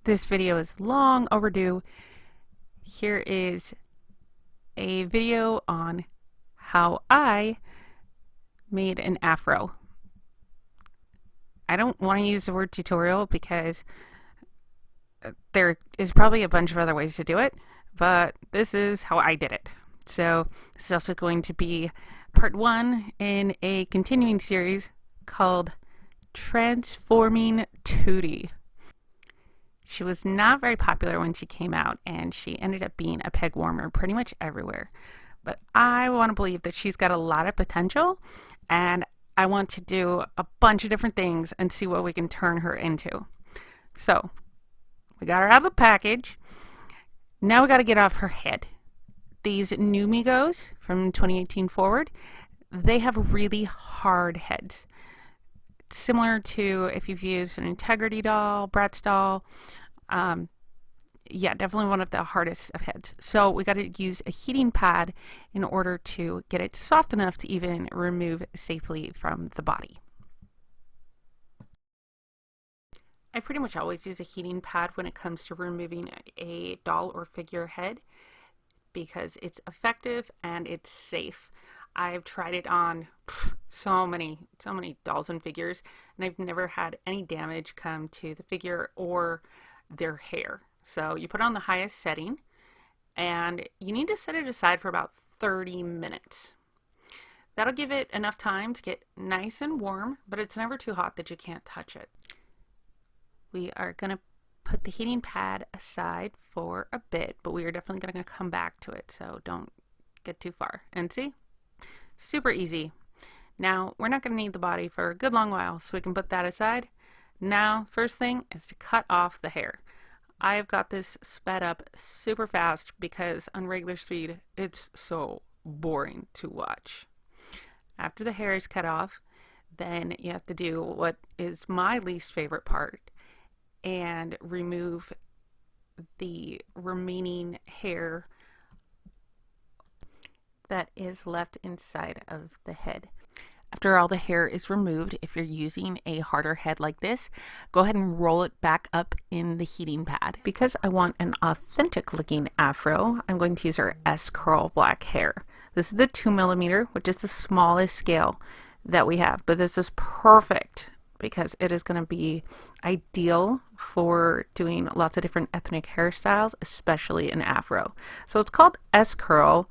This video is long overdue. Here is a video on how I made an afro. I don't want to use the word tutorial because there is probably a bunch of other ways to do it, but this is how I did it. So this is also going to be part 1 in a continuing series called Transforming Tootie. She was not very popular when she came out, and she ended up being a peg warmer pretty much everywhere. But I want to believe that she's got a lot of potential, and I want to do a bunch of different things and see what we can turn her into. So, we got her out of the package. Now we got to get off her head. These new Megos from 2018 forward, they have really hard heads. Similar to if you've used an Integrity doll, Bratz doll. Yeah, definitely one of the hardest of heads. So we got to use a heating pad in order to get it soft enough to even remove safely from the body. I pretty much always use a heating pad when it comes to removing a doll or figure head because it's effective and it's safe. I've tried it on so many dolls and figures, and I've never had any damage come to the figure or their hair. So you put it on the highest setting, and you need to set it aside for about 30 minutes. That'll give it enough time to get nice and warm, but it's never too hot that you can't touch it. We are going to put the heating pad aside for a bit, but we are definitely going to come back to it, so don't get too far. And see? Super easy. Now, we're not going to need the body for a good long while, so we can put that aside. Now, first thing is to cut off the hair. I've got this sped up super fast because on regular speed, it's so boring to watch. After the hair is cut off, then you have to do what is my least favorite part and remove the remaining hair that is left inside of the head. After all the hair is removed, if you're using a harder head like this, go ahead and roll it back up in the heating pad. Because I want an authentic looking afro, I'm going to use our S-curl black hair. This is the 2mm, which is the smallest scale that we have, but this is perfect because it is going to be ideal for doing lots of different ethnic hairstyles, especially an afro. So it's called S-curl.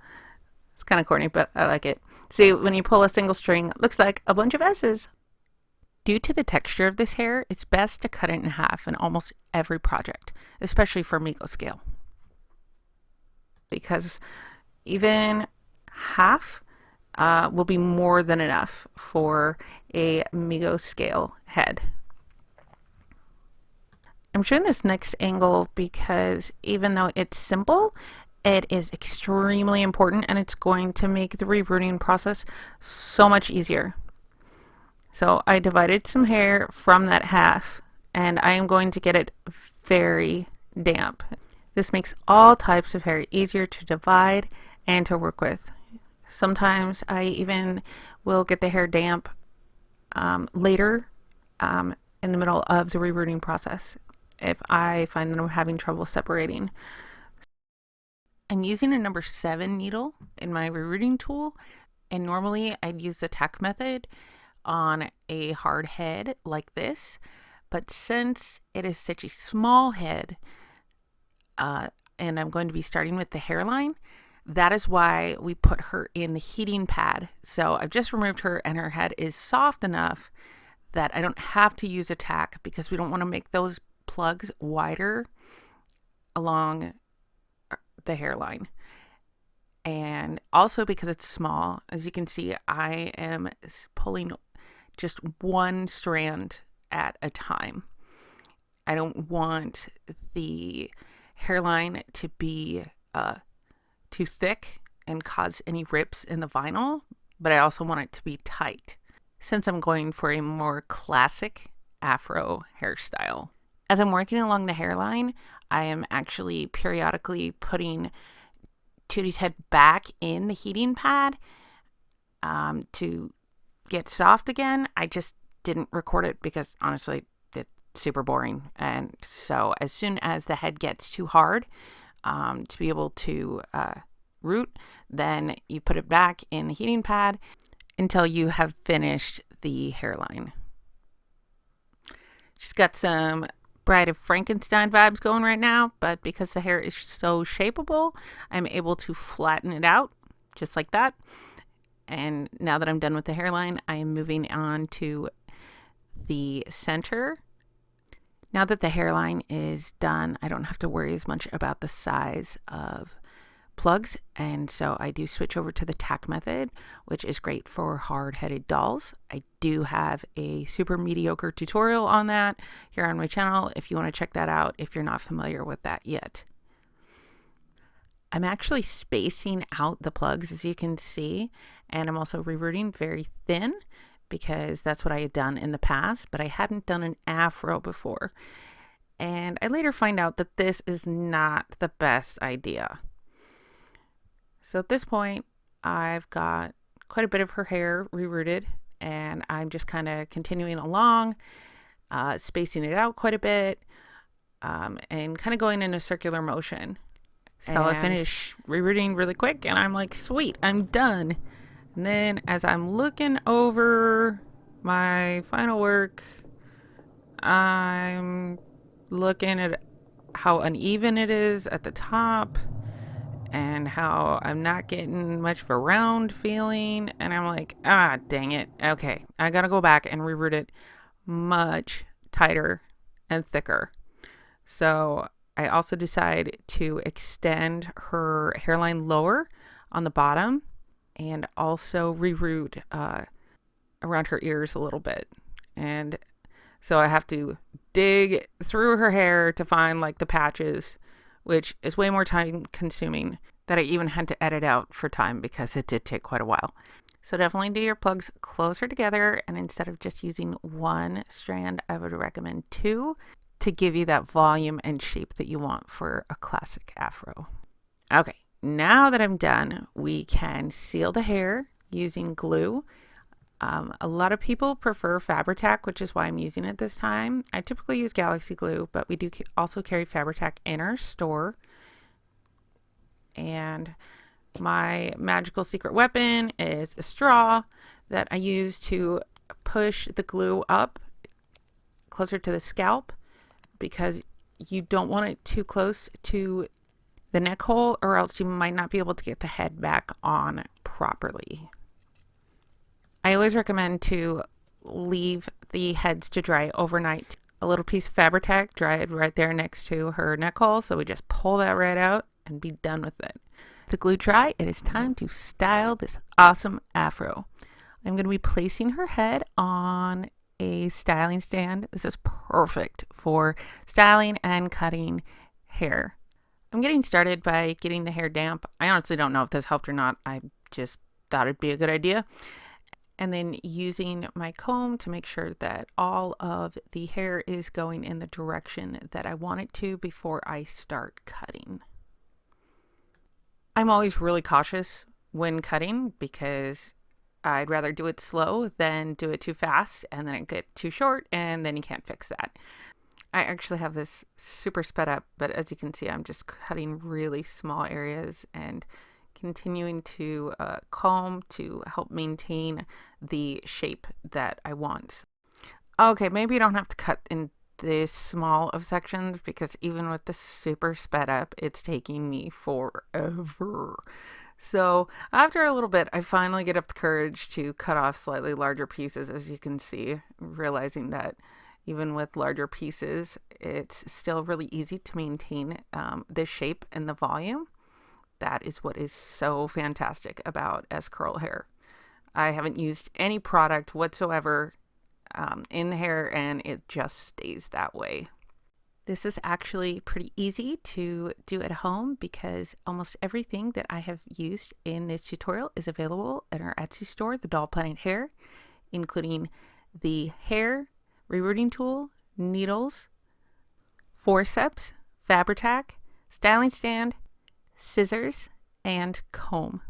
It's kind of corny, but I like it. See, when you pull a single string, it looks like a bunch of S's. Due to the texture of this hair, it's best to cut it in half in almost every project, especially for Mego scale. Because even half will be more than enough for a Mego scale head. I'm showing this next angle because even though it's simple, it is extremely important, and it's going to make the rerooting process so much easier. So I divided some hair from that half, and I am going to get it very damp. This makes all types of hair easier to divide and to work with. Sometimes I even will get the hair damp later in the middle of the rerooting process if I find that I'm having trouble separating. I'm using a number 7 needle in my rerooting tool, and normally I'd use the tack method on a hard head like this, but since it is such a small head and I'm going to be starting with the hairline, that is why we put her in the heating pad. So I've just removed her, and her head is soft enough that I don't have to use a tack because we don't want to make those plugs wider along the hairline. And also because it's small, as you can see, I am pulling just one strand at a time. I don't want the hairline to be too thick and cause any rips in the vinyl, but I also want it to be tight since I'm going for a more classic afro hairstyle. As I'm working along the hairline, I am actually periodically putting Tootie's head back in the heating pad to get soft again. I just didn't record it because honestly, it's super boring. And so as soon as the head gets too hard to be able to root, then you put it back in the heating pad until you have finished the hairline. She's got some Bride of Frankenstein vibes going right now, but because the hair is so shapeable, I'm able to flatten it out just like that. And now that I'm done with the hairline, I am moving on to the center. Now that the hairline is done, I don't have to worry as much about the size of plugs, and so I do switch over to the tack method, which is great for hard-headed dolls. I do have a super mediocre tutorial on that here on my channel if you want to check that out if you're not familiar with that yet. I'm actually spacing out the plugs, as you can see, and I'm also rerooting very thin because that's what I had done in the past, but I hadn't done an afro before. And I later find out that this is not the best idea. So at this point, I've got quite a bit of her hair rerooted, and I'm just kind of continuing along, spacing it out quite a bit, and kind of going in a circular motion. So I finish rerooting really quick, and I'm like, sweet, I'm done. And then as I'm looking over my final work, I'm looking at how uneven it is at the top, and how I'm not getting much of a round feeling, and I'm like, dang it. Okay, I gotta go back and reroot it much tighter and thicker. So I also decide to extend her hairline lower on the bottom and also reroot around her ears a little bit. And so I have to dig through her hair to find like the patches, which is way more time consuming, that I even had to edit out for time because it did take quite a while. So definitely do your plugs closer together, and instead of just using one strand, I would recommend two to give you that volume and shape that you want for a classic afro. Okay, now that I'm done, we can seal the hair using glue. A lot of people prefer Fabri-Tac, which is why I'm using it this time. I typically use Galaxy glue, but we do also carry Fabri-Tac in our store. And my magical secret weapon is a straw that I use to push the glue up closer to the scalp, because you don't want it too close to the neck hole, or else you might not be able to get the head back on properly. I always recommend to leave the heads to dry overnight. A little piece of Fabri-Tac dried right there next to her neck hole, so we just pull that right out and be done with it. The glue dry, it is time to style this awesome afro. I'm going to be placing her head on a styling stand. This is perfect for styling and cutting hair. I'm getting started by getting the hair damp. I honestly don't know if this helped or not. I just thought it'd be a good idea. And then using my comb to make sure that all of the hair is going in the direction that I want it to before I start cutting. I'm always really cautious when cutting because I'd rather do it slow than do it too fast and then it get too short and then you can't fix that. I actually have this super sped up, but as you can see, I'm just cutting really small areas and continuing to comb to help maintain the shape that I want. Okay, maybe you don't have to cut in this small of sections, because even with the super sped up, it's taking me forever. So after a little bit, I finally get up the courage to cut off slightly larger pieces, as you can see, realizing that even with larger pieces, it's still really easy to maintain the shape and the volume. That is what is so fantastic about S-curl hair. I haven't used any product whatsoever in the hair, and it just stays that way. This is actually pretty easy to do at home because almost everything that I have used in this tutorial is available in our Etsy store, The Doll Planet Hair, including the hair rerooting tool, needles, forceps, Fabri-Tac, styling stand, scissors, and comb.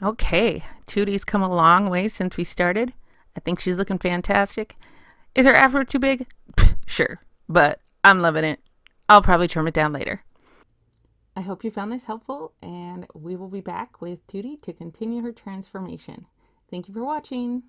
Okay, Tootie's come a long way since we started. I think she's looking fantastic. Is her afro too big? Sure, but I'm loving it. I'll probably trim it down later. I hope you found this helpful, and we will be back with Tootie to continue her transformation. Thank you for watching.